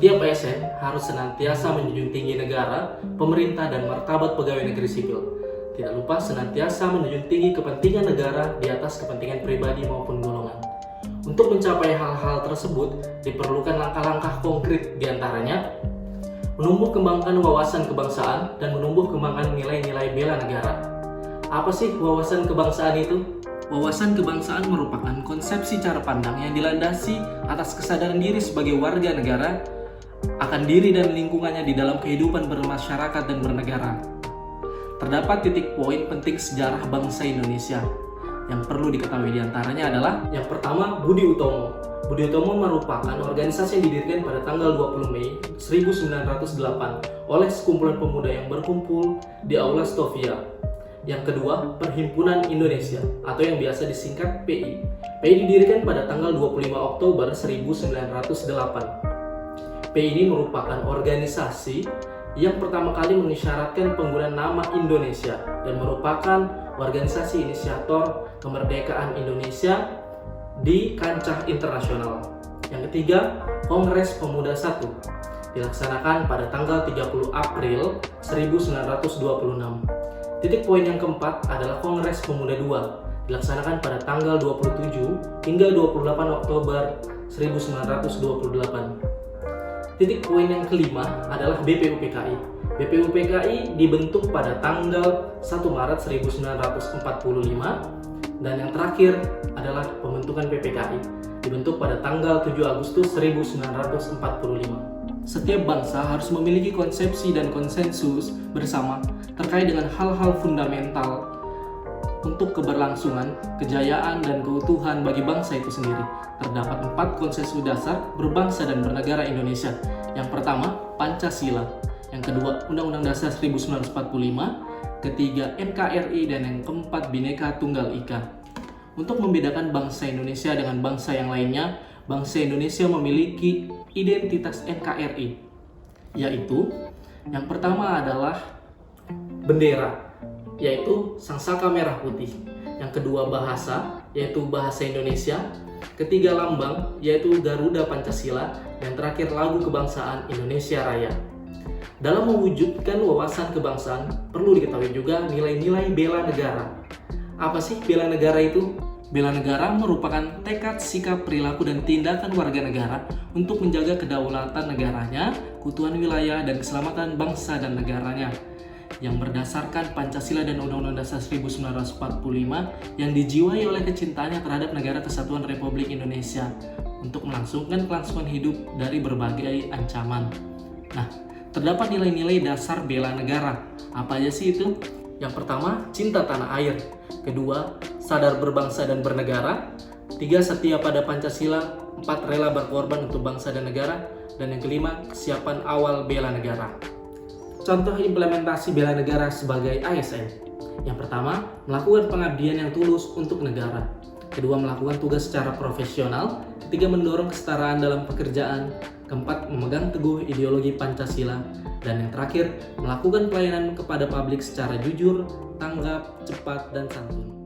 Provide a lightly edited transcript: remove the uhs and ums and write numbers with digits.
Setiap ASN harus senantiasa menjunjung tinggi negara, pemerintah, dan martabat pegawai negeri sipil. Tidak lupa senantiasa menjunjung tinggi kepentingan negara di atas kepentingan pribadi maupun golongan. Untuk mencapai hal-hal tersebut, diperlukan langkah-langkah konkret, diantaranya menumbuh kembangkan wawasan kebangsaan dan menumbuh kembangkan nilai-nilai bela negara. Apa sih wawasan kebangsaan itu? Wawasan kebangsaan merupakan konsepsi cara pandang yang dilandasi atas kesadaran diri sebagai warga negara akan diri dan lingkungannya di dalam kehidupan bermasyarakat dan bernegara. Terdapat titik poin penting sejarah bangsa Indonesia yang perlu diketahui diantaranya adalah yang pertama, Budi Utomo. Budi Utomo merupakan organisasi yang didirikan pada tanggal 20 Mei 1908 oleh sekumpulan pemuda yang berkumpul di Aula Stovia. Yang kedua, Perhimpunan Indonesia atau yang biasa disingkat PI. PI didirikan pada tanggal 25 Oktober 1908. PI ini merupakan organisasi yang pertama kali mengisyaratkan penggunaan nama Indonesia dan merupakan organisasi inisiator kemerdekaan Indonesia di kancah internasional. Yang ketiga, Kongres Pemuda I dilaksanakan pada tanggal 30 April 1926. Titik poin yang keempat adalah Kongres Pemuda II dilaksanakan pada tanggal 27 hingga 28 Oktober 1928. Titik poin yang kelima adalah BPUPKI. BPUPKI dibentuk pada tanggal 1 Maret 1945 dan yang terakhir adalah pembentukan PPKI dibentuk pada tanggal 7 Agustus 1945. Setiap bangsa harus memiliki konsepsi dan konsensus bersama terkait dengan hal-hal fundamental untuk keberlangsungan, kejayaan, dan keutuhan bagi bangsa itu sendiri. Terdapat 4 konsensus dasar berbangsa dan bernegara Indonesia. Yang pertama, Pancasila. Yang kedua, Undang-Undang Dasar 1945. Ketiga, NKRI. Dan yang keempat, Bhinneka Tunggal Ika. Untuk membedakan bangsa Indonesia dengan bangsa yang lainnya, bangsa Indonesia memiliki identitas NKRI, yaitu yang pertama adalah bendera, yaitu sangsaka merah putih. Yang kedua, bahasa, yaitu bahasa Indonesia. Ketiga, lambang, yaitu Garuda Pancasila. Dan terakhir, lagu kebangsaan Indonesia Raya. Dalam mewujudkan wawasan kebangsaan, perlu diketahui juga nilai-nilai bela negara. Apa sih bela negara itu? Bela negara merupakan tekad, sikap, perilaku, dan tindakan warga negara untuk menjaga kedaulatan negaranya, keutuhan wilayah, dan keselamatan bangsa dan negaranya yang berdasarkan Pancasila dan Undang-Undang Dasar 1945 yang dijiwai oleh kecintaannya terhadap Negara Kesatuan Republik Indonesia untuk melangsungkan kelangsungan hidup dari berbagai ancaman. Nah, terdapat nilai-nilai dasar bela negara. Apa aja sih itu? Yang pertama, cinta tanah air. Kedua, sadar berbangsa dan bernegara. 3, setia pada Pancasila. 4, rela berkorban untuk bangsa dan negara. Dan yang kelima, kesiapan awal bela negara. Contoh implementasi bela negara sebagai ASN. Yang pertama, melakukan pengabdian yang tulus untuk negara. Kedua, melakukan tugas secara profesional. Ketiga, mendorong kesetaraan dalam pekerjaan. Keempat, memegang teguh ideologi Pancasila. Dan yang terakhir, melakukan pelayanan kepada publik secara jujur, tanggap, cepat, dan santun.